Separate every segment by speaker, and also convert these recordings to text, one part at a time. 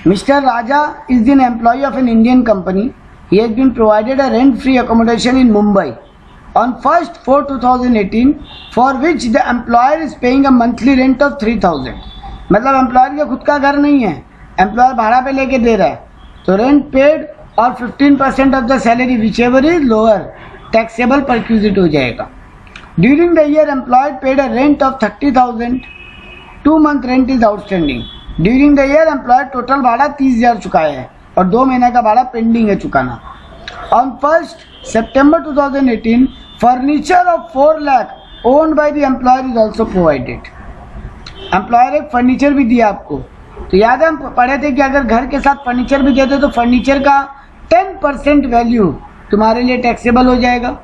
Speaker 1: Mr. Raja is an employee of an Indian company. He has been provided a rent-free accommodation in Mumbai on 1st 4 2018 for which the employer is paying a monthly rent of 3000. मतलब employer का खुद का घर नहीं है, employer भाड़ा पे लेके दे रहा है, तो रेंट पेड और 15% of the salary whichever is lower taxable perquisite हो जाएगा. During the year employer paid a rent of 30,000. 2 month rent is outstanding. During the year employer total भाड़ा 30,000 चुकाया है और 2 महीने का भाड़ा पेंडिंग है चुकाना. On 1st September 2018 furniture of 4 lakh owned by the employer is also provided. Employer एक फर्नीचर भी दिया आपको. तो याद है हम पढ़े थे कि अगर घर के साथ फर्नीचर भी देते तो फर्नीचर का 10% वैल्यू तुम्हारे लिए टैक्सेबल हो जाएगा.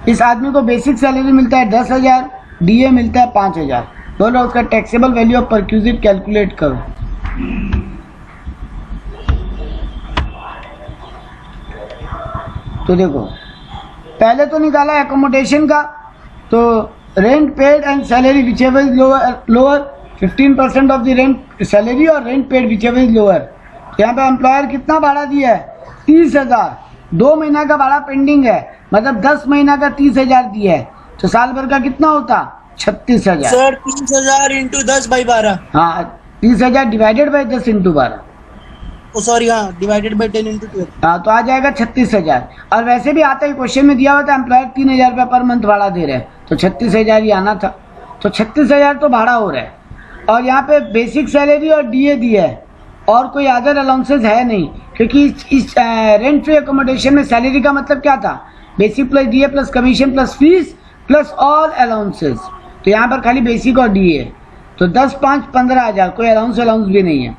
Speaker 1: इस आदमी को बेसिक सैलरी मिलता है 10,000, डीए मिलता है 5,000. बोलो उसका taxable value of perquisite calculate करो. तो देखो पहले तो निकाला एकोमोडेशन का, तो rent paid and salary whichever is lower 15% of the rent salary और rent paid whichever is lower. यहाँ पे एम्प्लॉयर कितना भाड़ा दिया है 30,000. 2 महीना का भाड़ा पेंडिंग है, मतलब 10 महीना का 30,000 दिया है, तो साल भर का कितना होता 36,000.
Speaker 2: Sir 30,000 into 10/12.
Speaker 1: हाँ 30,000 डिवाइडेड बाई 10 इंटू 12.
Speaker 2: सॉरी हाँ डिवाइडेड बाई 10 इंटू 12.
Speaker 1: हाँ तो आ जाएगा 36,000. और वैसे भी आता है क्वेश्चन में दिया हुआ था एम्प्लॉयर 3,000 रुपये पर मंथ भाड़ा दे रहे हैं, तो 36,000 ही आना था. तो 36,000 तो भाड़ा हो रहा है. और यहाँ पे बेसिक सैलरी और डीए दिया है और कोई अदर अलाउंसेस है नहीं, क्योंकि इस रेंट फ्री एकोमोडेशन में सैलरी का मतलब क्या था, basic plus DA plus commission plus fees plus all allowances. तो यहाँ पर खाली बेसिक और डीए, तो 10 5 15,000, कोई अलाउंस भी नहीं है.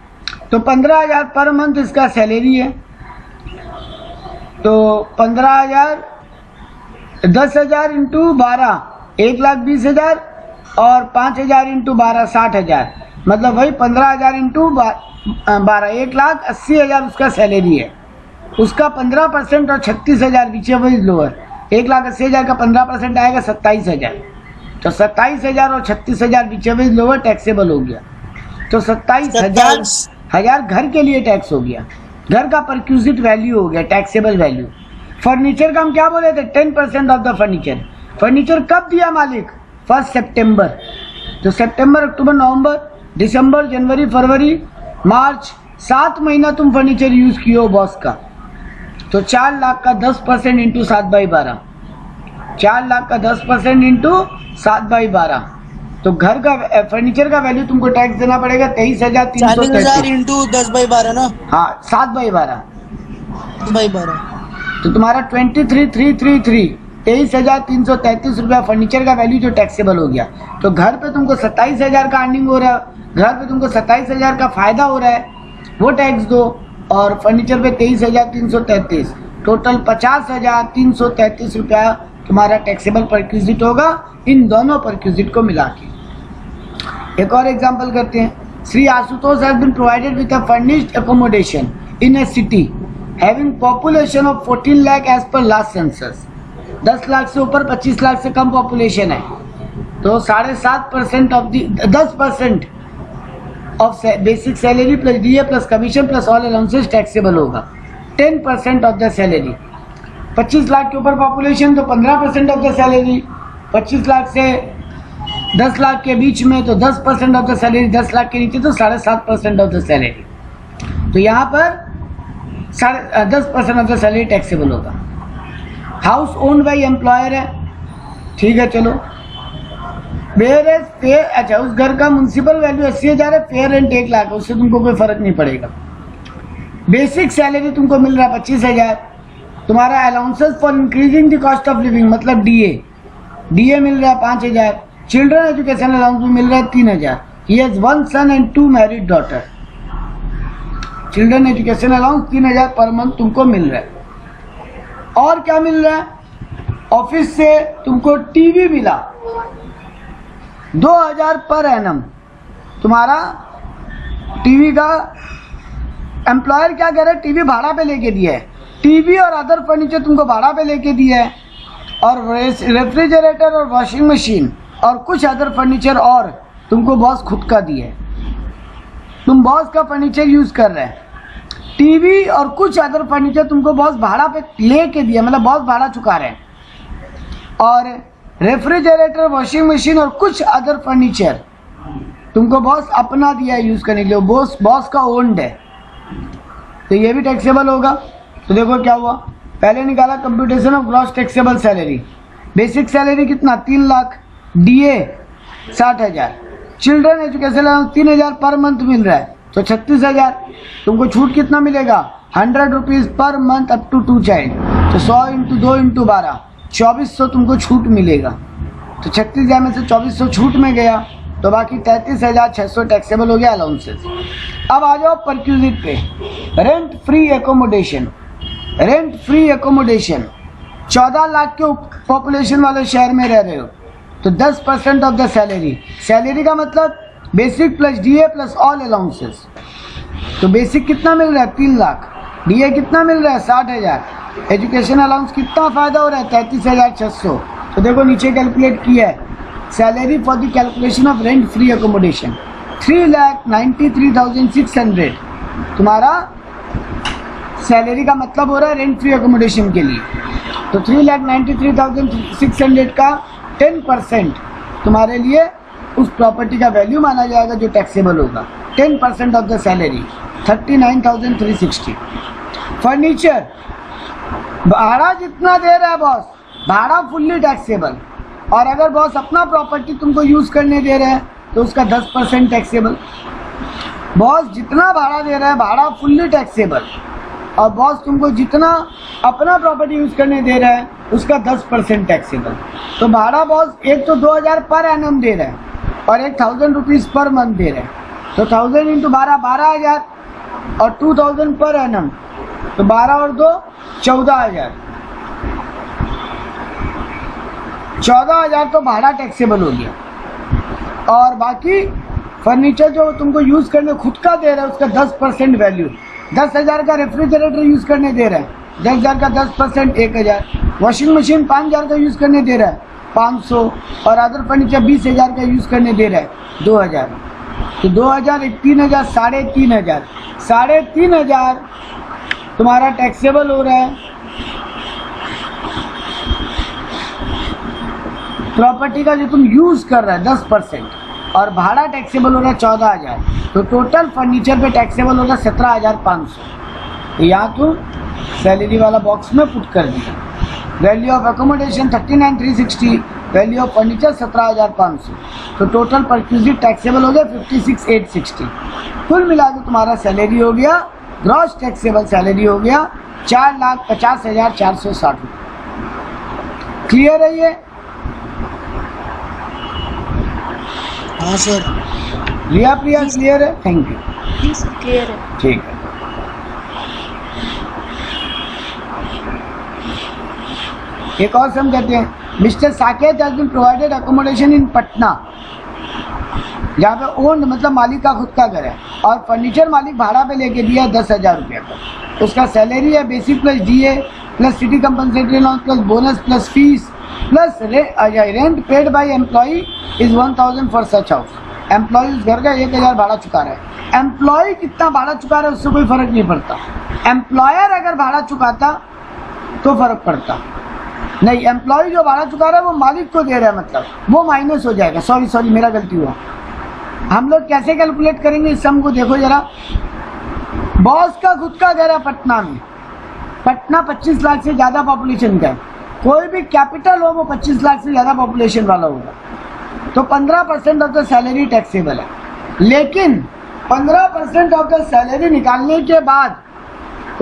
Speaker 1: तो 15,000 पर मंथ इसका सैलरी है. तो 15,000 10,000 इंटू 12 1,20,000 और 5,000 इंटू 12 60,000, मतलब वही 15,000 इंटू 12 1,80,000 उसका सैलरी है. उसका 15% और 36,000 विच एवर इज लोअर. 1,80,000 का 15% आएगा 27,000. तो 27,000 और 36,000 which ever is lower taxable हो गया. तो 27,000 घर के लिए टैक्स हो गया, घर का परक्यूजिट वैल्यू हो गया, टैक्सेबल वैल्यू. फर्नीचर का हम क्या बोले थे 10% ऑफ द फर्नीचर. फर्नीचर कब दिया मालिक 1 सितंबर. तो सितंबर अक्टूबर नवंबर दिसंबर जनवरी फरवरी मार्च 7 महीना तुम फर्नीचर यूज किए हो बॉस का. तो 4 लाख का 10% इंटू 7/12, 4 लाख का 10% इंटू 7/12. तो घर का फर्नीचर का वैल्यू तुमको टैक्स देना पड़ेगा 23,333.
Speaker 2: 40,000 इंटू 10/12 ना.
Speaker 1: हाँ 7/12. तो तुम्हारा 23,333 23,333 रुपया फर्नीचर का वैल्यू जो टैक्सेबल हो गया. तो घर पे तुमको 27,000 का अर्निंग हो रहा है, घर पे तुमको 27,000 का फायदा हो रहा है, वो टैक्स दो. और फर्नीचर पे 23,333, टोटल 50,333 रुपया तुम्हारा टैक्सेबल परक्यूजिट होगा इन दोनों परक्यूजिट को मिला के. एक और एग्जांपल करते हैं. Shri Ashutosh has been provided with a furnished accommodation in a city having population of 14 lakh as per last census. 10 lakh से ऊपर 25 लाख से कम पॉपुलेशन है, तो 7.5% of the 10% of basic salary plus DA plus commission plus all allowances taxable होगा. 10% of the salary. 25 lakh के ऊपर population तो 15% of the salary. 25 lakh से 10 लाख के बीच में तो 10% ऑफ द सैलरी. 10 लाख के नीचे तो 7.5% ऑफ द सैलरी. तो यहाँ पर 10% ऑफ द सैलरी टैक्सेबल होगा. हाउस ओन्ड बाई एम्प्लॉयर है, ठीक है चलो. वेयर एज फेयर, अच्छा उस घर का म्युनिसिपल वैल्यू 80,000 है, फेयर रेंट 1 लाख है, उससे तुमको कोई फर्क नहीं पड़ेगा. बेसिक सैलरी तुमको मिल रहा है 25,000. तुम्हारा allowances for increasing the cost of living मतलब डीए मिल रहा है 5,000. चिल्ड्रन एजुकेशन अलाउंस भी मिल रहा है 3,000. He has 1 son and 2 married daughter. Children education allowance 3,000 per month तुमको मिल रहा है. और क्या मिल रहा है, ऑफिस से तुमको टीवी मिला 2,000 पर एनम. तुम्हारा टीवी का एम्प्लॉयर क्या करे, टीवी भाड़ा पे लेके दिया है. टीवी और अदर फर्नीचर तुमको भाड़ा पे लेके दिया है, और रेफ्रिजरेटर और वॉशिंग मशीन और कुछ अदर फर्नीचर और तुमको बॉस खुद का दिया है. तुम बॉस का फर्नीचर यूज कर रहे हैं, टीवी और कुछ अदर फर्नीचर तुमको बॉस भाड़ा पे लेके दिया, मतलब बॉस भाड़ा चुका रहे हैं, और रेफ्रिजरेटर, वॉशिंग मशीन और कुछ अदर फर्नीचर तुमको बॉस अपना दिया है यूज करने के लिए, बॉस का ओन्ड है, तो ये भी टैक्सेबल होगा। तो देखो क्या हुआ, पहले निकाला computation of gross taxable salary. Basic salary कितना, 3 lakh, DA 60,000, children education allowance 3,000 per month मिल रहा है, तो 36,000। तुमको छूट कितना मिलेगा, 100 rupees per month up to 2 child, तो 100 इंटू 2 इंटू 12, 2400 तुमको छूट मिलेगा। तो 36,000 में से 2400 छूट में गया, तो बाकी 33,600 टैक्सेबल हो गया अलाउंसेस। अब आ जाओ परक्यूजिट पे, rent free accommodation. Rent free accommodation, 14 lakh के पॉपुलेशन वाले शहर में रह रहे हो तो 10% ऑफ द सैलरी। सैलरी का मतलब basic plus DA plus all allowances. तो बेसिक कितना मिल रहा है, 3 लाख, डीए कितना मिल रहा है, 60,000, एजुकेशन अलाउंस कितना फायदा हो रहा है, 33,600। तो देखो नीचे कैलकुलेट किया है, salary for the calculation of rent free accommodation 3,93,600 तुम्हारा सैलरी का मतलब हो रहा है रेंट फ्री एकोमोडेशन के लिए। तो 3,93,600 का 10% तुम्हारे लिए उस प्रॉपर्टी का वैल्यू माना जाएगा जो टैक्सेबल होगा, 10% ऑफ द सैलरी 39,360। फर्नीचर, भाड़ा जितना दे रहा है बॉस, भाड़ा फुल्ली टैक्सेबल, और अगर बॉस अपना प्रॉपर्टी तुमको यूज करने दे रहे हैं तो उसका 10% टैक्सेबल। बॉस जितना भाड़ा दे रहा है भाड़ा फुल्ली टैक्सेबल, और बॉस तुमको जितना अपना प्रॉपर्टी यूज करने दे रहा है उसका 10% टैक्सेबल। तो भाड़ा बॉस एक तो 2,000 पर एनम दे रहा है और 1,000 रुपीज पर मंथ दे रहा है, तो 1000 इंटू 12 12,000 और 2,000 पर एनम, तो 12 और 2 14,000, 14,000 तो भाड़ा टैक्सेबल हो गया। और बाकी फर्नीचर जो तुमको यूज करने खुद का दे रहा है उसका 10% वैल्यू, 10,000 का रेफ्रिजरेटर यूज करने दे रहा है, 10,000 का 10% 1,000, वॉशिंग मशीन 5,000 का यूज करने दे रहा है 500, और अदर फर्नीचर 20,000 का यूज करने दे रहा है 2,000, तो 2,000 एक 3,000, 3,500, 3,500 तुम्हारा टैक्सेबल हो रहा है। प्रॉपर्टी का जो तुम यूज कर रहा है 10%, और भाड़ा टैक्सेबल हो रहा है 14,000, तो टोटल फर्नीचर पे टैक्सेबल होगा 17,500। तो यहाँ तुम सैलरी वाला बॉक्स में पुट कर दिया। Value of accommodation 39,360, value of furniture 17,500, तो टोटल परक्यूजिट टैक्सेबल हो गया 56,860। कुल मिला के तुम्हारा सैलरी हो गया, ग्रॉस टैक्सेबल सैलरी हो गया 4,50,460। क्लियर है ये?
Speaker 2: हाँ सर।
Speaker 1: प्रिया क्लियर है? Thank you.
Speaker 3: जी सर क्लियर है।
Speaker 1: ठीक है। एक और सम कहते हैं, mister Saket has been provided accommodation in Patna, जहाँ पे ओन्ड मतलब मालिक का खुद का घर है, और फर्नीचर मालिक भाड़ा पे लेके दिया 10,000 रुपये का। उसका सैलरी है basic plus DA plus city compensatory allowance plus bonus plus fees plus rent paid by employee is 1,000 for such house. Employee उस घर का 1,000 भाड़ा चुका रहा है। एम्प्लॉय कितना भाड़ा चुका रहा है उससे कोई फर्क नहीं पड़ता। एम्प्लॉयर अगर भाड़ा चुकाता तो फर्क पड़ता, नहीं, एम्प्लॉय जो भाड़ा चुका रहा है वो मालिक को दे रहा है, मतलब वो माइनस हो जाएगा। सॉरी मेरा गलती हुआ। हम लोग कैसे कैलकुलेट करेंगे इस सम को, देखो जरा। बॉस का खुद का घर है पटना में, पटना 25 लाख से ज्यादा पॉपुलेशन का है, कोई भी कैपिटल हो वो 25 लाख से ज्यादा पॉपुलेशन वाला होगा, तो 15% ऑफ द सैलरी टैक्सेबल है। लेकिन 15% ऑफ द सैलरी निकालने के बाद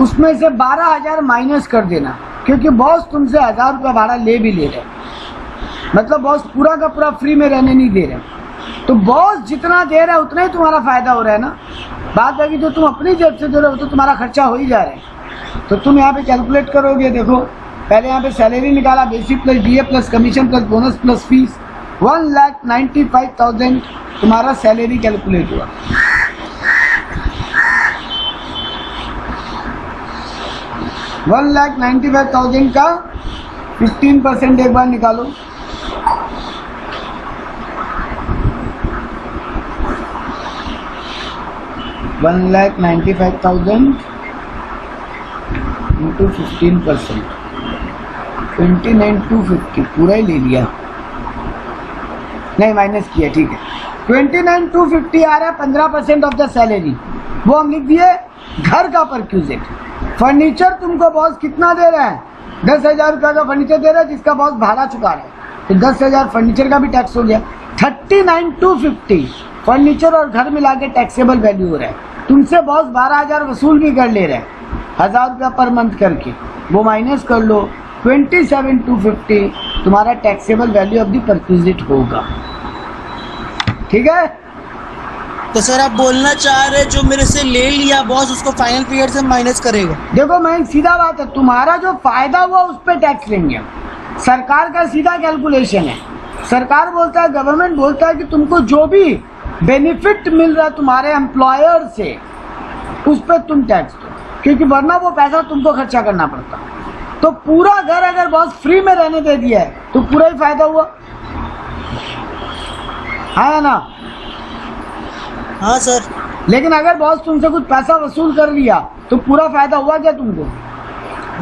Speaker 1: उसमें से 12,000 माइनस कर देना, क्योंकि बॉस तुमसे 1,000 रुपये भाड़ा ले भी ले रहे, मतलब बॉस पूरा का पूरा फ्री में रहने नहीं दे रहे। तो बॉस जितना दे रहा है उतना ही तुम्हारा फायदा हो रहा है ना। बात है कि जो तुम अपनी जेब से दे रहे हो तो तुम्हारा खर्चा हो ही जा रहा है। तो तुम यहाँ पे कैलकुलेट करोगे, देखो पहले यहाँ पे सैलरी निकाला, basic plus DA plus commission plus bonus plus fees, 1,95,000 तुम्हारा सैलरी कैलकुलेट हुआ। $1,95,000 का 15% एक बार निकालो, 1,95,000 इंटू 15%, 29,250 पूरा ही ले लिया, नहीं माइनस किया, ठीक है। 29,250 आ रहा है 15% ऑफ द सैलरी, वो हम लिख दिए घर का परक्यूजिट। फर्नीचर तुमको बॉस कितना दे रहा है? 10,000 रुपये का फर्नीचर दे रहा है जिसका बॉस भाड़ा चुका रहा है, तो 10,000 फर्नीचर का भी टैक्स हो गया। 39,250 फर्नीचर और घर मिला के टैक्सेबल वैल्यू हो रहा है। तुमसे बॉस 12,000 वसूल भी कर ले रहे हैं 1,000 रुपया पर मंथ करके, वो माइनस कर लो, 27,250 तुम्हारा taxable value of the perquisite होगा, ठीक है।
Speaker 2: तो सर आप बोलना चाह रहे जो मेरे से ले लिया बॉस उसको फाइनल पीरियड से माइनस करेगा?
Speaker 1: देखो मैं सीधा बात है, तुम्हारा जो फायदा हुआ उस पर टैक्स लेंगे हम। सरकार का सीधा कैलकुलेशन है, सरकार बोलता है, गवर्नमेंट बोलता है कि तुमको जो भी बेनिफिट मिल रहा है तुम्हारे एम्प्लॉयर से उस पर तुम टैक्स दो, क्योंकि वरना वो पैसा तुमको खर्चा करना पड़ता। तो पूरा घर अगर बॉस फ्री में रहने दे दिया है तो पूरा ही फायदा हुआ, है ना?
Speaker 2: हाँ सर।
Speaker 1: लेकिन अगर बॉस तुमसे कुछ पैसा वसूल कर लिया तो पूरा फायदा हुआ क्या तुमको?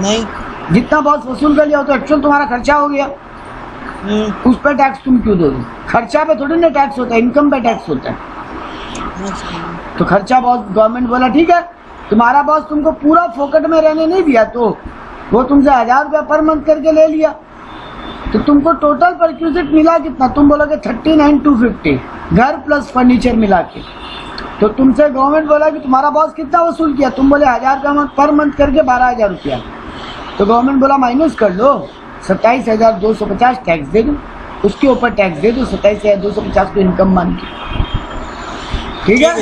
Speaker 2: नहीं।
Speaker 1: जितना बॉस वसूल कर लिया तो एक्चुअल तुम्हारा खर्चा हो गया, उस पर टैक्स तुम क्यों दोगे? खर्चा पे थोड़ी ना टैक्स होता है, इनकम पे टैक्स होता है। तो खर्चा बॉस गवर्नमेंट बोला ठीक है, तुम्हारा बॉस तुमको पूरा फोकट में रहने नहीं दिया तो वो तुमसे 1,000 रुपया पर मंथ करके ले लिया, तो तुमको टोटल परक्यूजिट मिला कितना? तुम बोलोगे 39,250 घर प्लस फर्नीचर मिला के। तो तुमसे गवर्नमेंट बोला कि तुम्हारा बॉस कितना वसूल किया? तुम बोले 1,000 का पर मंथ करके 12,000 रुपया। तो गवर्नमेंट बोला माइनस कर लो, 27,250 टैक्स दे दो, उसके ऊपर टैक्स दे दो 27,250 को इनकम मान के, ठीक है।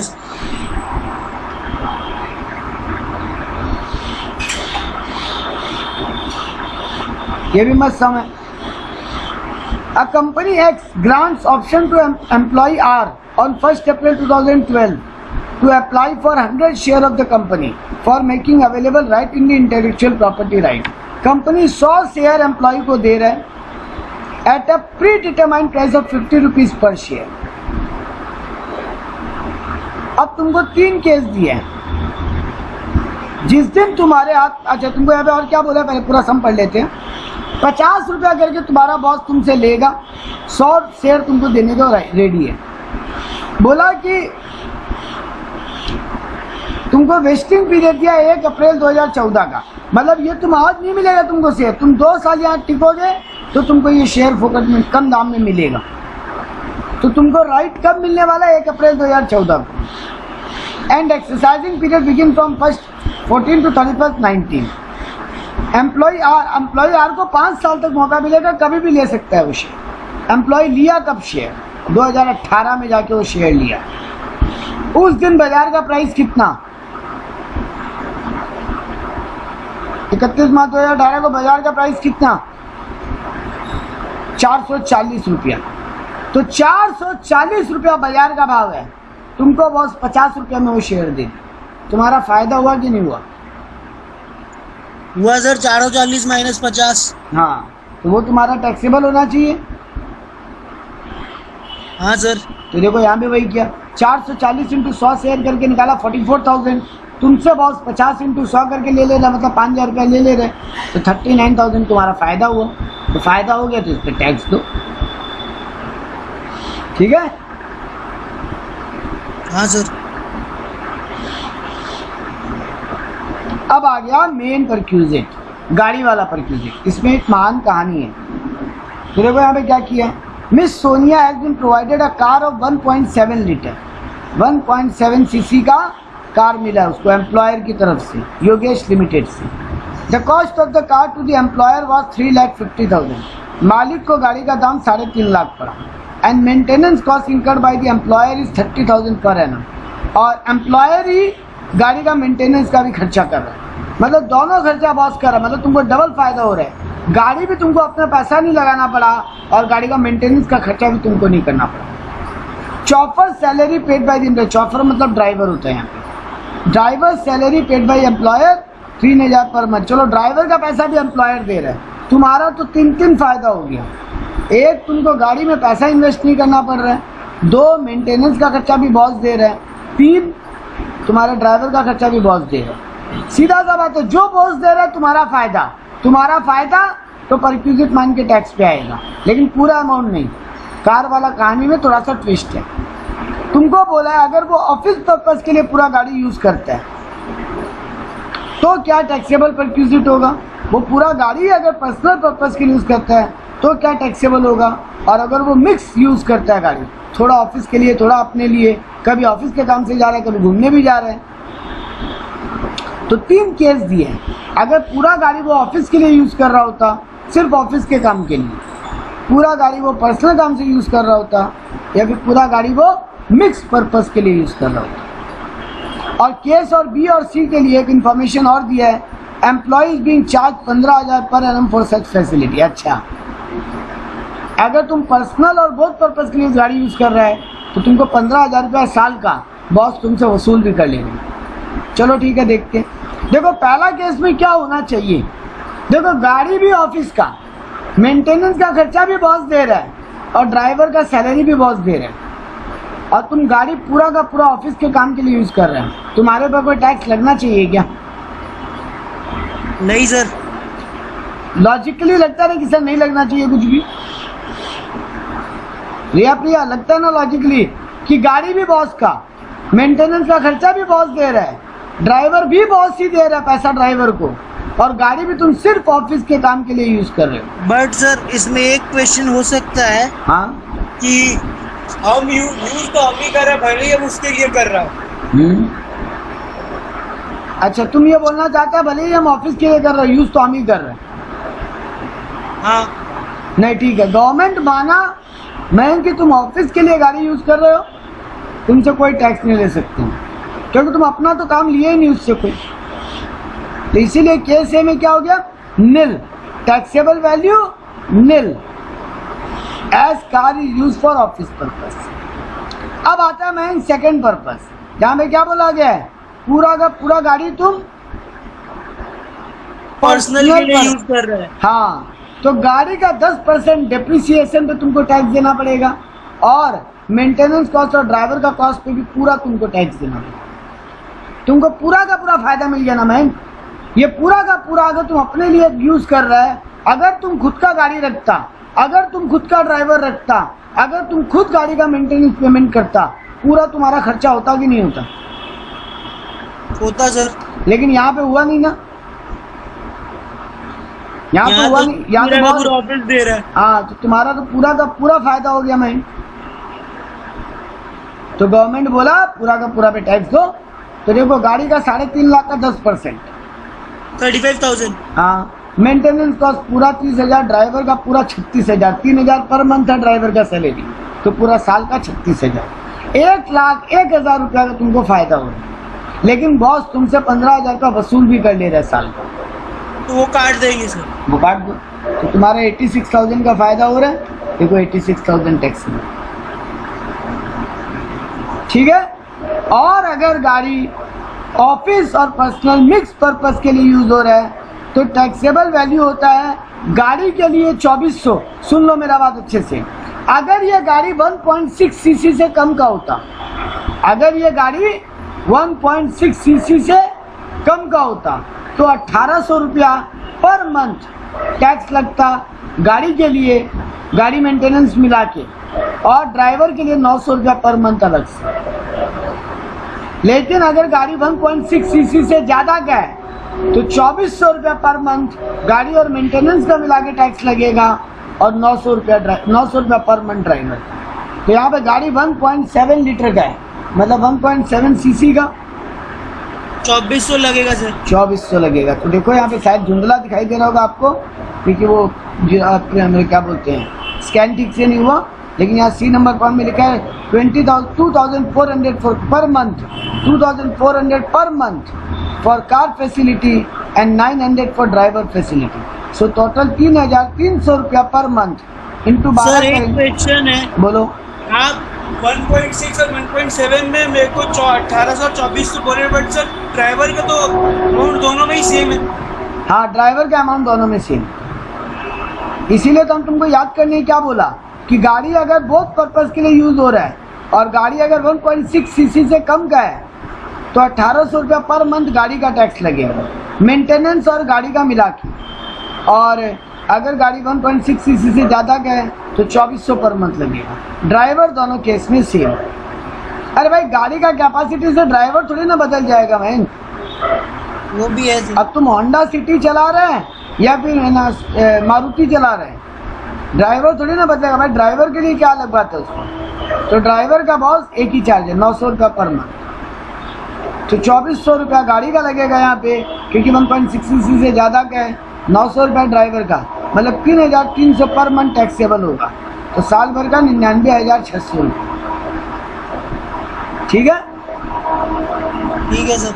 Speaker 1: ये भी मत समझ। A company X grants option to employee R on 1st April 2012 to apply for 100 share of the company for making available right in the intellectual property right. Company 100 share employee को दे रहा है at a predetermined price of 50 rupees per share. अब तुमको 3 case दिए हैं। जिस दिन तुम्हारे हाथ, अच्छा तुमको यहाँ पे और क्या बोला, पहले पूरा सम पढ़ लेते हैं। 50 रुपया करके तुम्हारा बॉस तुमसे लेगा, 100 शेयर तुमको देने को रेडी है। बोला कि तुमको वेस्टिंग पीरियड दिया 1 अप्रैल 2014 का, मतलब ये तुम आज नहीं मिलेगा तुमको शेयर, तुम 2 साल यहाँ टिकोगे तो तुमको ये शेयर फोकट में कम दाम में मिलेगा। तो तुमको राइट कब मिलने वाला है? 1 अप्रैल 2014 को। And exercising period begin from 1st 14 to 31st 19। Employee R को 5 साल तक मौका मिलेगा, कभी भी ले सकता है वो शेयर। एम्प्लॉय लिया कब शेयर? 2018 में जाके वो शेयर लिया। उस दिन बाजार का प्राइस कितना? 31 मार्च 2018 को बाजार का प्राइस कितना? 440 रुपया। तो 440 रुपया बाजार का भाव है, तुमको बॉस 50 रुपया में वो शेयर दे, तुम्हारा फायदा हुआ कि नहीं हुआ?
Speaker 2: हुआ सर। 440 माइनस 50।
Speaker 1: हाँ, तो वो तुम्हारा टैक्सेबल होना चाहिए।
Speaker 2: हाँ सर।
Speaker 1: तो देखो यहाँ पे वही किया, 440 इंटू 100 शेयर करके निकाला 44,000। तुमसे बॉस 50 इंटू 100 करके ले रहा, मतलब 5,000 रुपया ले रहे, तो 39,000 तुम्हारा फायदा हुआ। तो फायदा हो गया तो इस पर टैक्स दो, ठीक है।
Speaker 2: हाँ सर।
Speaker 1: अब आ गया मेन परक्यूजिट, गाड़ी वाला परक्यूजिट। इसमें एक महान कहानी है। तो देखो यहाँ पे क्या किया, miss Sonia has been provided a car of 1.7 litre, 1.7 CC का कार मिला उसको एम्प्लॉयर की तरफ से, योगेश लिमिटेड से। The cost of the car to the employer was 3,50,000। मालिक को गाड़ी का दाम 3.5 लाख पड़ा। And maintenance cost incurred by the employer is 30,000 per annum. और एम्प्लॉयर ही गाड़ी का मेंटेनेंस का भी खर्चा कर रहा है, मतलब दोनों खर्चा बॉस कर रहा है, मतलब तुमको डबल फायदा हो रहा है। गाड़ी भी तुमको अपना पैसा नहीं लगाना पड़ा और गाड़ी का मेंटेनेंस का खर्चा भी तुमको नहीं करना पड़ा। Chopper salary paid by the, chopper मतलब ड्राइवर होता है यहाँ पे। Driver salary paid by employer 3,000 per month. चलो ड्राइवर का पैसा भी एम्प्लॉयर दे रहा है, तुम्हारा तो 3 फायदा हो गया। एक, तुमको गाड़ी में पैसा इन्वेस्ट नहीं करना पड़ रहा है। 2, मेंटेनेंस का खर्चा भी बॉस दे रहा है। 3, तुम्हारे ड्राइवर का खर्चा भी बॉस देगा। सीधा सा बात है, जो बॉस दे रहा है तुम्हारा फायदा तो परक्यूजिट मान के टैक्स पे आएगा, लेकिन पूरा अमाउंट नहीं। कार वाला कहानी में थोड़ा सा ट्विस्ट है। तुमको बोला है अगर वो ऑफिस पर्पस के लिए पूरा गाड़ी यूज करता है तो क्या टैक्सेबल परक्यूजिट होगा। वो पूरा गाड़ी अगर पर्सनल पर्पस के लिए यूज करता है तो क्या टैक्सेबल होगा। और अगर वो मिक्स यूज करता है गाड़ी, थोड़ा ऑफिस के लिए थोड़ा अपने लिए, कभी ऑफिस के काम से जा रहा है कभी घूमने भी जा रहे हैं, तो 3 केस दिए हैं। अगर पूरा गाड़ी वो ऑफिस के लिए यूज कर रहा होता, सिर्फ ऑफिस के काम के लिए, पूरा गाड़ी वो पर्सनल काम से यूज कर रहा होता, या फिर पूरा गाड़ी वो मिक्स पर्पस के लिए यूज कर रहा होता। और केस और बी और सी के लिए एक इंफॉर्मेशन और दिया है, employees being charge 15,000 per annum for such facility. अच्छा, अगर तुम पर्सनल और बोथ पर्पस के लिए गाड़ी यूज कर रहा है तो तुमको 15,000 रुपया साल का बॉस तुमसे वसूल भी कर लेंगे। चलो ठीक है, देखते हैं। देखो पहला केस में क्या होना चाहिए, देखो गाड़ी भी ऑफिस का, मेंटेनेंस का खर्चा भी बॉस दे रहा है और ड्राइवर का सैलरी भी बॉस दे रहा है, और तुम गाड़ी पूरा का पूरा ऑफिस के काम के लिए यूज कर रहे हैं, तुम्हारे पर कोई टैक्स लगना चाहिए क्या?
Speaker 2: नहीं सर।
Speaker 1: लॉजिकली लगता है कि सर नहीं लगना चाहिए कुछ भी। रिया प्रिया, लगता है ना लॉजिकली कि गाड़ी भी बॉस का, मेंटेनेंस का खर्चा भी बॉस दे रहा है, ड्राइवर भी बॉस ही दे रहा है पैसा ड्राइवर को, और गाड़ी भी तुम सिर्फ ऑफिस के काम के लिए यूज कर रहे हो।
Speaker 2: बट सर इसमें एक क्वेश्चन हो सकता है
Speaker 1: हाँ
Speaker 2: कि
Speaker 3: हम यूज तो हम ही कर रहे हैं, भले ही हम उसके लिए कर रहा हूँ।
Speaker 1: अच्छा, तुम ये बोलना चाहते हैं भले ही हम ऑफिस के लिए कर रहे हैं, यूज तो हम ही कर रहे हैं।
Speaker 2: हाँ
Speaker 1: नहीं ठीक है, गवर्नमेंट माना मैं कि तुम ऑफिस के लिए गाड़ी यूज कर रहे हो, तुमसे कोई टैक्स नहीं ले सकते क्योंकि तुम अपना तो काम लिए ही नहीं उससे कोई। तो इसीलिए केस ए में क्या हो गया, nil, taxable value nil, as car is use for office purpose. अब आता है मैं सेकंड पर्पस, जहां पे क्या बोला गया है, पूरा का पूरा गाड़ी तुम
Speaker 2: पर्सनल के लिए यूज कर रहे हैं।
Speaker 1: हाँ, तो गाड़ी का 10% डिप्रिसिएशन पे तुमको टैक्स देना पड़ेगा, और मेंटेनेंस कॉस्ट और ड्राइवर का कॉस्ट पे भी पूरा तुमको टैक्स देना पड़ेगा। तुमको पूरा का पूरा फायदा मिल गया ना मैम। ये पूरा का पूरा अगर तुम अपने लिए यूज कर रहा है, अगर तुम खुद का गाड़ी रखता, अगर तुम खुद का ड्राइवर रखता, अगर तुम खुद गाड़ी का मेंटेनेंस पेमेंट करता, पूरा तुम्हारा खर्चा होता कि नहीं होता?
Speaker 2: होता सर।
Speaker 1: लेकिन यहाँ पे हुआ नहीं ना, यहाँ पे हुआ नहीं, यहाँ पे बहुत
Speaker 2: ऑफिस दे रहा है।
Speaker 1: हाँ, तो तुम्हारा तो पूरा का पूरा फायदा हो गया मैम। तो गवर्नमेंट बोला पूरा का पूरा पे टैक्स दो, तो देखो गाड़ी का 3.5 लाख का 10%,
Speaker 2: 35,000।
Speaker 1: हाँ, मेंटेनेंस कॉस्ट पूरा 30,000, ड्राइवर का पूरा 36,000, 3,000 पर मंथ है ड्राइवर का सैलरी, तो पूरा साल का 36,000, 1,01,000 रुपया का तुमको फायदा हो रहा है। लेकिन बॉस तुमसे 15,000 का वसूल भी कर ले रहा है साल का,
Speaker 2: तो वो काट देंगे सर।
Speaker 1: वो काट दो, तो तुम्हारा 86,000 का फायदा हो रहा है। देखो 86,000 टैक्स में, ठीक है। और अगर गाड़ी ऑफिस और पर्सनल मिक्स पर्पस के लिए यूज हो रहा है तो टैक्सेबल वैल्यू होता है गाड़ी के लिए 2400। सुन लो मेरा बात अच्छे से, अगर ये गाड़ी 1.6 सीसी से कम का होता, अगर ये गाड़ी 1.6 सीसी से कम का होता तो 1,800 रुपया पर मंथ टैक्स लगता गाड़ी के लिए, गाड़ी मेंटेनेंस मिला के, और ड्राइवर के लिए 900 रुपया पर मंथ अलग से। लेकिन अगर गाड़ी 1.6 सीसी से ज़्यादा का है तो 2,400 रुपया पर मंथ गाड़ी और मेंटेनेंस का मिला के टैक्स लगेगा, और 900 रुपया पर मंथ ड्राइवर। तो यहाँ पे गाड़ी 1.7 लीटर का है, मतलब 1.7 सीसी का
Speaker 2: 2,400 लगेगा सर।
Speaker 1: 2,400 लगेगा। तो देखो यहाँ पे शायद धुंधला दिखाई दे रहा होगा आपको, क्योंकि वो क्या बोलते हैं स्कैन ठीक से नहीं हुआ, लेकिन यहाँ सी नंबर फॉर्म में लिखा है 2,400 per month, 2,400 per month for car facility and 900 for driver facility. So total 3,300 रुपया पर मंथ इंटू 12
Speaker 2: सर एक क्वेश्चन है,
Speaker 1: बोलो।
Speaker 3: आप 1.6 और 1.7 में मेरे को 1,800 और 2,400 बोल रहे, बट सर ड्राइवर का तो अमाउंट दोनों में ही सेम है।
Speaker 1: हाँ, ड्राइवर का अमाउंट दोनों में सेम, इसीलिए तो हम तुमको याद करने क्या बोला कि गाड़ी अगर बोथ पर्पस के लिए यूज हो रहा है और गाड़ी अगर 1.6 सीसी से कम का है तो 1800 रुपया पर मंथ गाड़ी का टैक्स लगेगा, मेंटेनेंस और गाड़ी का मिला के। और अगर गाड़ी 1.6 सीसी से ज़्यादा का है तो 2400 पर मंथ लगेगा। ड्राइवर दोनों केस में सेम। अरे भाई गाड़ी का कैपेसिटी से ड्राइवर थोड़ी ना बदल जाएगा भाई,
Speaker 2: वो भी है सर।
Speaker 1: अब तुम होंडा सिटी चला रहे हैं या फिर है ना मारुति चला रहे हैं, ड्राइवर थोड़ी ना बदलेगा भाई। ड्राइवर के लिए क्या अलग बात है उसको, तो ड्राइवर का बॉस एक ही चार्ज है 900 रुपया पर मंथ। तो 2400 रुपया गाड़ी का लगेगा यहाँ पे, क्योंकि 1.6 सीसी से ज़्यादा का है। 900 रुपया ड्राइवर का, मतलब 3300 पर मंथ टैक्सेबल होगा। तो साल भर का 99,600 रुपये। ठीक है,
Speaker 2: ठीक है सर।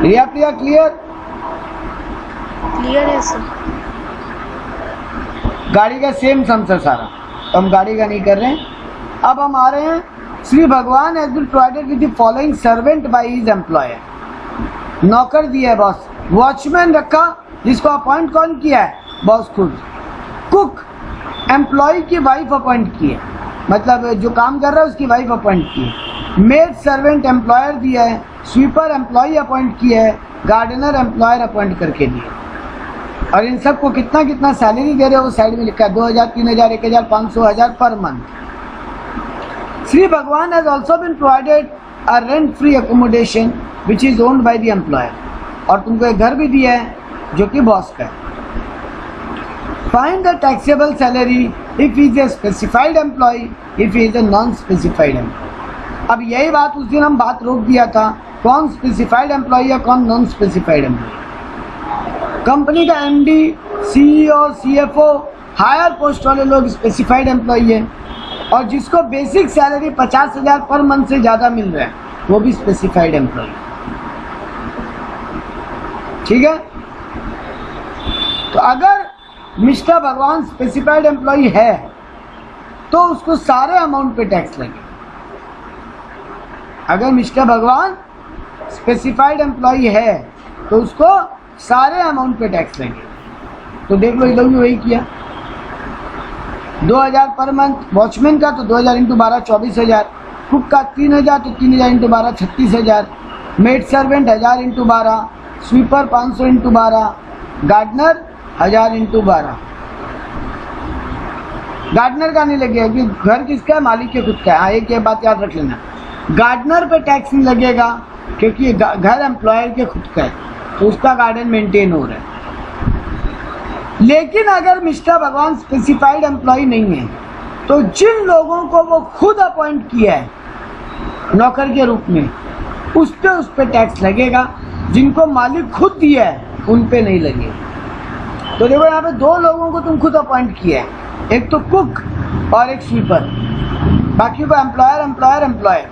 Speaker 1: रिया प्रिया क्लियर?
Speaker 4: क्लियर है सर।
Speaker 1: गाड़ी का सेम सम है सारा, तो हम गाड़ी का नहीं कर रहे हैं। अब हम आ रहे हैं, Shri Bhagwan has been provided with the following servant by his employer. नौकर दिया है बॉस, वॉचमैन रखा जिसको अपॉइंट कौन किया है, बॉस खुद। कुक एम्प्लॉय की वाइफ अपॉइंट की है, मतलब जो काम कर रहा है उसकी वाइफ अपॉइंट की है। मेड सर्वेंट एम्प्लॉयर दिया है, स्वीपर एम्प्लॉय अपॉइंट किया है, गार्डनर एम्प्लॉयर अपॉइंट करके दिया। और इन सबको कितना कितना सैलरी दे रहे हो वो साइड में लिखा है, 2000, 3000, 1000, 500, 1000 पर month. Shri Bhagwan has also been provided a rent free accommodation which is owned by the employer. और तुमको एक घर भी दिया है जो कि बॉस का है। Find the taxable salary if is a specified employ, if is a non specified employ. अब यही बात उस दिन हम बात रोक दिया था, कौन स्पेसिफाइड एम्प्लॉय या कौन नॉन स्पेसिफाइड एम्प्लॉय। कंपनी का MD, CEO, CFO, higher post वाले लोग स्पेसिफाइड एम्प्लॉय है, और जिसको बेसिक सैलरी 50,000 पर मंथ से ज़्यादा मिल रहा है वो भी स्पेसिफाइड एम्प्लॉय। ठीक है, तो अगर मिस्टर भगवान स्पेसिफाइड एम्प्लॉय है तो उसको सारे अमाउंट पे टैक्स लगे। अगर मिस्टर भगवान स्पेसिफाइड एम्प्लॉय है तो उसको सारे अमाउंट पे टैक्स लगे। तो देख लो इधर भी वही किया, 2000 पर मंथ वॉचमैन का, तो 2000 इंटू 12 24,000, कुक का 3000 तो 3000 into 12 36,000, maid servant 1000 into 12, sweeper 500 into 12, gardener 1000 into 12। Gardener का नहीं लगेगा क्योंकि घर किसका है, मालिक के खुद का है। हाँ, एक ये बात याद रख लेना, गार्डनर पे टैक्स नहीं लगेगा क्योंकि घर एम्प्लॉयर के खुद का है, तो उसका गार्डन मेंटेन हो रहा है। लेकिन अगर मिस्टर भगवान स्पेसिफाइड एम्प्लॉय नहीं है तो जिन लोगों को वो खुद अपॉइंट किया है नौकर के रूप में, उस पे टैक्स लगेगा। जिनको मालिक खुद दिया है उन पे नहीं लगेगा। तो देखो यहाँ पे दो लोगों को तुम खुद अपॉइंट किया है, एक तो कुक और एक स्वीपर, बाकी को एम्प्लॉयर।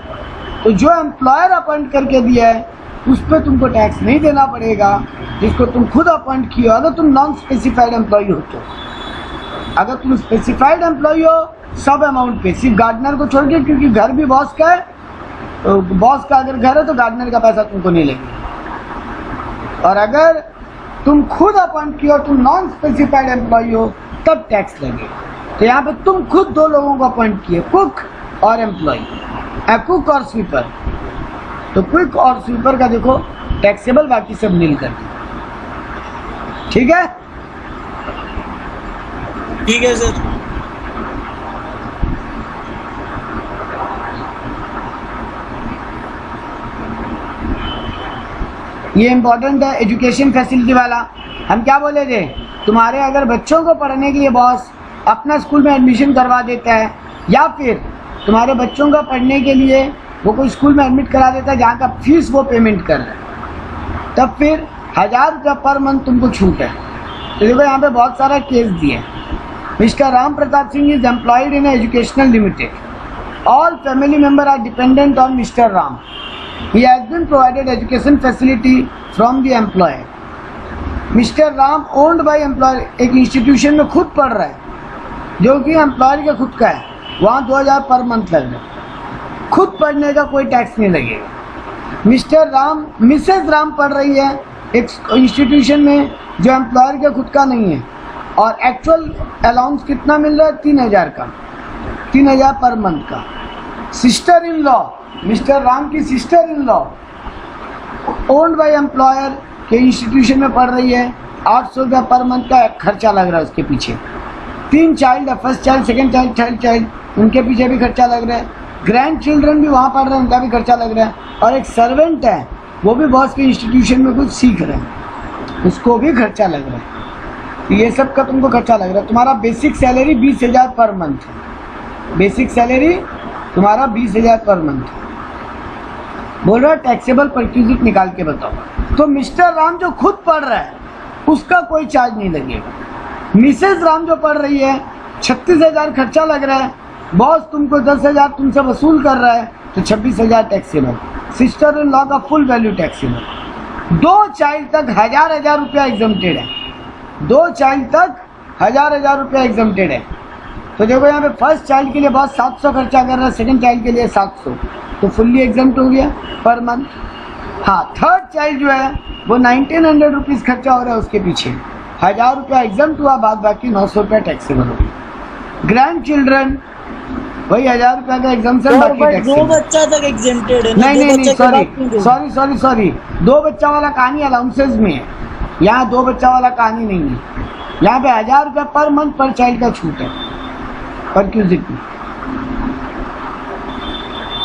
Speaker 1: तो जो एम्प्लॉयर अपॉइंट करके दिया है उस पर तुमको टैक्स नहीं देना पड़ेगा, जिसको तुम खुद अपॉइंट किए हो। अगर तुम नॉन स्पेसिफाइड एम्प्लॉय हो तो, अगर तुम स्पेसिफाइड एम्प्लॉय हो सब अमाउंट पे, सिर्फ गार्डनर को छोड़ के, क्योंकि घर भी बॉस का है, तो बॉस का अगर घर है तो गार्डनर का पैसा तुमको नहीं लगेगा। और अगर तुम खुद अपॉइंट किए हो, तुम नॉन स्पेसिफाइड एम्प्लॉय हो, तब टैक्स लगेगा। तो यहाँ पे तुम खुद दो लोगों को अपॉइंट किए, कुक और एम्प्लॉय, कुक और स्वीपर। तो कुक और स्वीपर का देखो टैक्सेबल, बाकी सब नील कर दो। ठीक है,
Speaker 2: ठीक है सर।
Speaker 1: ये इम्पोर्टेंट है एजुकेशन फैसिलिटी वाला। हम क्या बोले थे, तुम्हारे अगर बच्चों को पढ़ने के लिए बॉस अपना स्कूल में एडमिशन करवा देता है, या फिर तुम्हारे बच्चों का पढ़ने के लिए वो कोई स्कूल में एडमिट करा देता है जहाँ का फीस वो पेमेंट कर रहा है, तब फिर 1000 रुपया पर मंथ तुमको छूट है। तो देखो यहाँ पे बहुत सारा केस दिया है। Mister Ram Pratap Singh is employed in educational limited. All family member are dependent on mister Ram. He has been provided education facility from the employer. Mr. Ram owned by employer, एक इंस्टीट्यूशन में खुद पढ़ रहा है जो कि एम्प्लॉयर के खुद का है, वहाँ 2000 पर मंथ लग रहा है। खुद पढ़ने का कोई टैक्स नहीं लगेगा। मिस्टर राम, मिसेज राम पढ़ रही है एक इंस्टीट्यूशन में जो एम्प्लॉयर के खुद का नहीं है, और एक्चुअल अलाउंस कितना मिल रहा है, 3000 का, 3000 पर मंथ का। Sister in law mister Ram की sister in law owned by employer के इंस्टीट्यूशन में पढ़ रही है, 800 रुपया पर मंथ का खर्चा लग रहा है उसके पीछे। 3 चाइल्ड है, first child, second child, third child, उनके पीछे भी खर्चा लग रहा है। ग्रैंड चिल्ड्रन भी वहाँ पढ़ रहे हैं, उनका भी खर्चा लग रहा है। और एक सर्वेंट है, वो भी बॉस के इंस्टीट्यूशन में कुछ सीख रहे हैं, उसको भी खर्चा लग रहा है। तो ये सब का तुमको खर्चा लग रहा है। तुम्हारा बेसिक सैलरी 20,000 पर मंथ है, बेसिक सैलरी तुम्हारा 20,000 पर मंथ है। बोल रहा टैक्सेबल परक्यूजिट निकाल के बताओ। तो मिस्टर राम जो खुद पढ़ रहा है उसका कोई चार्ज नहीं लगेगा। मिसेस राम जो पढ़ रही है 36,000 खर्चा लग रहा है, बॉस तुमको 10,000 तुमसे वसूल कर रहा है, तो 26,000 टैक्सेबल। सिस्टर इन लॉ का फुल वैल्यू टैक्सेबल। 2 चाइल्ड तक 1,000 रुपया एग्जम्प्टेड है, 2 चाइल्ड तक 1,000 रुपया एग्जम्प्टेड है। तो देखो यहाँ पे फर्स्ट चाइल्ड के लिए बॉस 700 खर्चा कर रहा है, सेकंड चाइल्ड के लिए 700, तो फुल्ली एग्जम्प्ट हो गया पर मंथ। हाँ, थर्ड चाइल्ड जो है वो 1,900 रुपीज़ खर्चा हो रहा है उसके पीछे, 1,000 रुपया एग्जम्प्ट हुआ, बाद बाकी 900 रुपया टैक्सेबल हो गया। ग्रैंड चिल्ड्रन वही 1,000 रुपया का एग्जम्पशन, बाकी टैक्सेबल।
Speaker 2: 2 बच्चा तक एग्जेम्प्टेड है।
Speaker 1: नहीं, सॉरी 2 बच्चा वाला कहानी अलाउंसेस में है, यहाँ 2 बच्चा वाला कहानी नहीं है। यहाँ पे 1,000 रुपया पर मंथ पर चाइल्ड का छूट है परक्यूजिट में।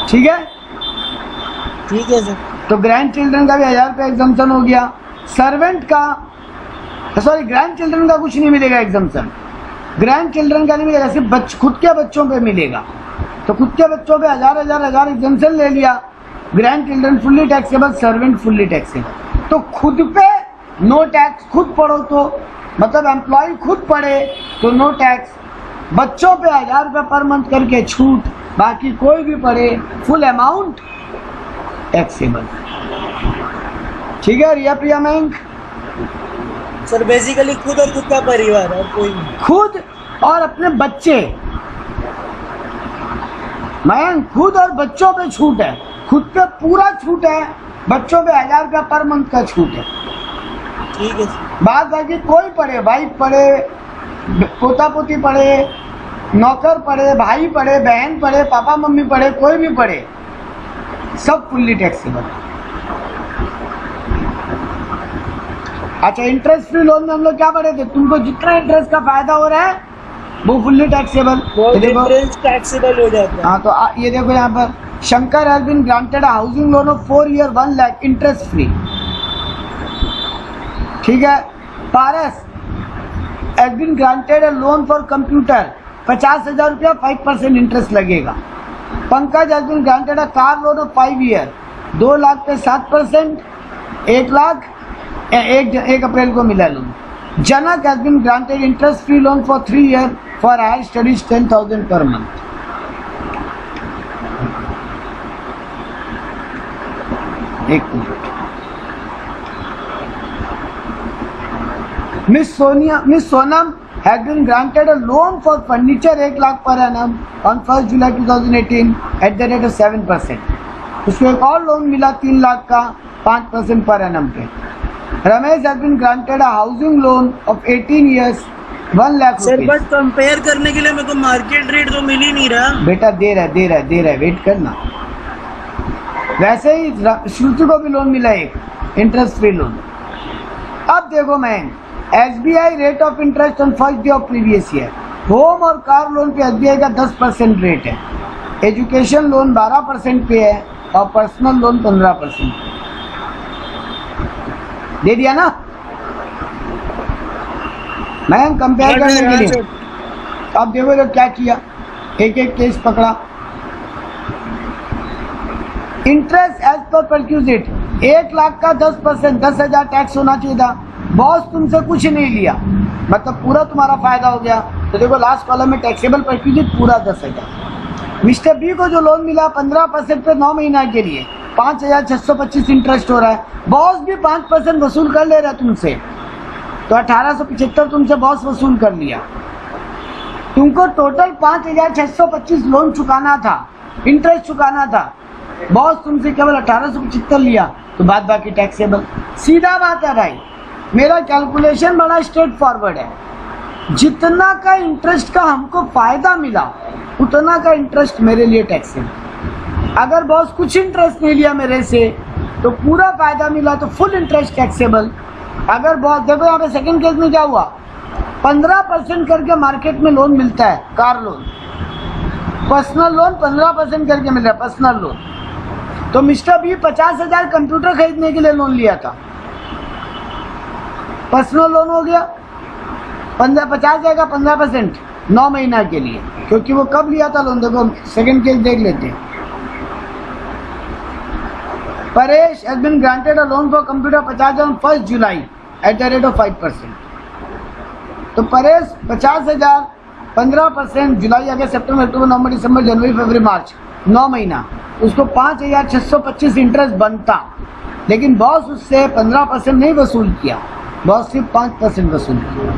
Speaker 1: ठीक है
Speaker 2: सर।
Speaker 1: तो ग्रैंड चिल्ड्रन का भी 1,000 रुपया एग्जम्पशन हो गया। सर्वेंट का, सॉरी ग्रैंड चिल्ड्रन का कुछ नहीं मिलेगा एग्जम्पशन, ग्रैंड चिल्ड्रन का नहीं मिलेगा, सिर्फ खुद के बच्चों पे मिलेगा। तो खुद के बच्चों पे 1,000 एग्जम्पशन ले लिया। Grand children fully taxable, servant fully taxable. तो खुद पे नो टैक्स, खुद पढ़ो तो मतलब एम्प्लॉय खुद पढ़े तो नो टैक्स, बच्चों पे 1,000 रुपया पर मंथ करके छूट, बाकी कोई भी पढ़े फुल अमाउंट टैक्सेबल। ठीक है रिया प्रिया मैंग?
Speaker 2: सर बेसिकली खुद और खुद का परिवार और कोई नहीं।
Speaker 1: खुद और अपने बच्चे, मैंग खुद और बच्चों पे छूट है, खुद पे पूरा छूट है, बच्चों पे 1,000 रुपया पर मंथ का छूट है।
Speaker 2: ठीक है सर।
Speaker 1: बाद बाकी कोई पढ़े, वाइफ पढ़े, पोता पोती पढ़े, नौकर पढ़े, भाई पढ़े, बहन पढ़े, पापा मम्मी पढ़े, कोई भी पढ़े, सब फुल्ली टैक्सेबल। अच्छा, इंटरेस्ट फ्री लोन में हम लोग क्या पढ़े थे? तुमको जितना इंटरेस्ट का फायदा हो रहा है वो फुल्ली टैक्सेबल,
Speaker 2: टैक्सेबल हो जाता है।
Speaker 1: हाँ, तो ये देखो यहाँ पर Shankar has been granted housing loan of 4 year 1 lakh interest free. ठीक है। Paras has been granted a loan for computer, 50,000 रुपया 5% इंटरेस्ट लगेगा। Pankaj has been granted a car loan of 5 year, 2 lakh पे 7%, 1 लाख 1 अप्रैल को मिला loan. Janak has been granted interest free loan for 3 year for higher studies 10,000 per month. एक minute, miss Sonam has been granted a loan for furniture 1 lakh per annum on 1st July 2018 at the rate of 7%. उसको एक और loan मिला 3 लाख का 5% पर annum पे। Ramesh has been granted a housing loan of 18 years 1 lakh
Speaker 2: sir
Speaker 1: rupees।
Speaker 2: But compare करने के लिए मेरे को मार्केट रेट तो मिल ही नहीं रहा।
Speaker 1: बेटा दे रहा है, वेट करना। वैसे ही श्रुति को भी लोन मिला एक इंटरेस्ट फ्री लोन। अब देखो मैं SBI rate of interest on first day of previous year, home और कार लोन पे SBI का 10% रेट है, एजुकेशन लोन 12% पे है और पर्सनल लोन 15%। दे दिया ना मैं कंपेयर करने के लिए। अब देखो तो क्या किया, एक एक केस पकड़ा। Interest as per perquisite 1 lakh का 10%, 10,000 टैक्स होना चाहिए था। बॉस तुमसे कुछ नहीं लिया, मतलब पूरा तुम्हारा फायदा हो गया। तो देखो लास्ट कॉलम में टैक्सेबल परक्यूजिट पूरा 10,000। मिस्टर बी को जो लोन मिला 15% पे 9 महीना के लिए 5,625 इंटरेस्ट हो रहा है। बॉस भी 5% वसूल कर ले रहा है तुमसे, तो 1875 तुमसे बॉस वसूल कर लिया। तुमको टोटल 5,625 लोन चुकाना था, इंटरेस्ट चुकाना था, बॉस तुमसे केवल 1875 लिया, तो बाद बाकी टैक्सेबल। सीधा बात है भाई, मेरा कैलकुलेशन बड़ा स्ट्रेट फॉरवर्ड है। जितना का इंटरेस्ट का हमको फायदा मिला उतना का इंटरेस्ट मेरे लिए टैक्सेबल। अगर बॉस कुछ इंटरेस्ट नहीं लिया मेरे से तो पूरा फायदा मिला तो फुल इंटरेस्ट टैक्सेबल। अगर बॉस देखो यहाँ पे सेकंड केस में क्या हुआ, 15% करके मार्केट में लोन मिलता है, कार लोन, पर्सनल लोन 15% करके मिल रहा है, पर्सनल लोन। तो मिस्टर बी 50,000 कंप्यूटर खरीदने के लिए लोन लिया था, पर्सनल लोन हो गया 50,000 का 15% 9 महीना के लिए, क्योंकि वो कब लिया था लोन, देखो सेकंड केस देख लेते हैं। Paresh has been granted a loan for computer 50,000 on 1st July at the rate of 5%। तो परेश 50,000 15%, जुलाई अगस्त सितंबर अक्टूबर नवंबर दिसंबर जनवरी फरवरी मार्च 9 महीना, उसको 5,625 इंटरेस्ट बनता, लेकिन बॉस उससे 15% नहीं वसूल किया, बॉस सिर्फ 5% वसूल किया,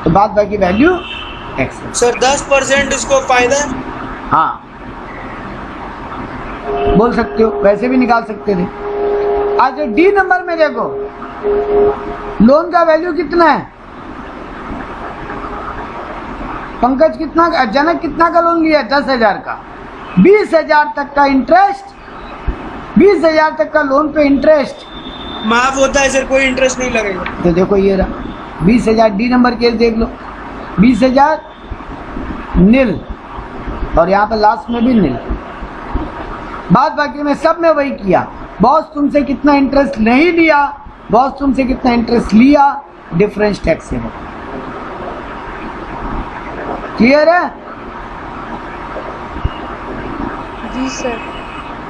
Speaker 1: तो बाद बाकी वैल्यू टैक्स।
Speaker 2: सर 10% इसको फायदा है।
Speaker 1: हाँ बोल सकते हो, वैसे भी निकाल सकते थे। आज डी नंबर में देखो लोन का वैल्यू कितना है, पंकज कितना, जनक कितना का लोन लिया, 10,000 का, 20,000 तक का इंटरेस्ट, 20,000 तक का लोन पे इंटरेस्ट
Speaker 2: माफ होता है सर, कोई इंटरेस्ट नहीं लगेगा।
Speaker 1: तो देखो ये रहा 20,000, डी नंबर केस देख लो, 20,000 नील, और यहाँ पे लास्ट में भी नील, बाद बाकी में सब में वही किया। बॉस तुमसे कितना इंटरेस्ट नहीं लिया, बॉस तुमसे कितना इंटरेस्ट लिया, डिफरेंस टैक्स है। क्लियर है?
Speaker 4: जी सर।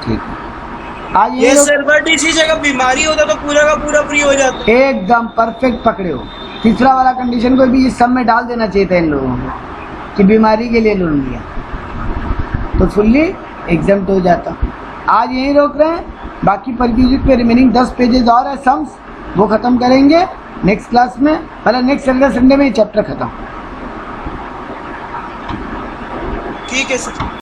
Speaker 1: ठीक है। आज
Speaker 2: ये सर बट इसी जगह बीमारी होता तो पूरा का पूरा फ्री हो जाता।
Speaker 1: एकदम परफेक्ट पकड़े हो। तीसरा वाला कंडीशन को भी इस सब में डाल देना चाहिए था इन लोगों को कि बीमारी के लिए लोन लिया, तो फुल्ली एग्जम्प्ट हो जाता। आज यहीं रोक रहे हैं, बाकी परक्यूजिट पे रिमेनिंग 10 पेजेस और है सम्स, वो खत्म करेंगे नेक्स्ट क्लास में, मतलब नेक्स्ट संडे में ये चैप्टर खत्म।
Speaker 2: ठीक है सर।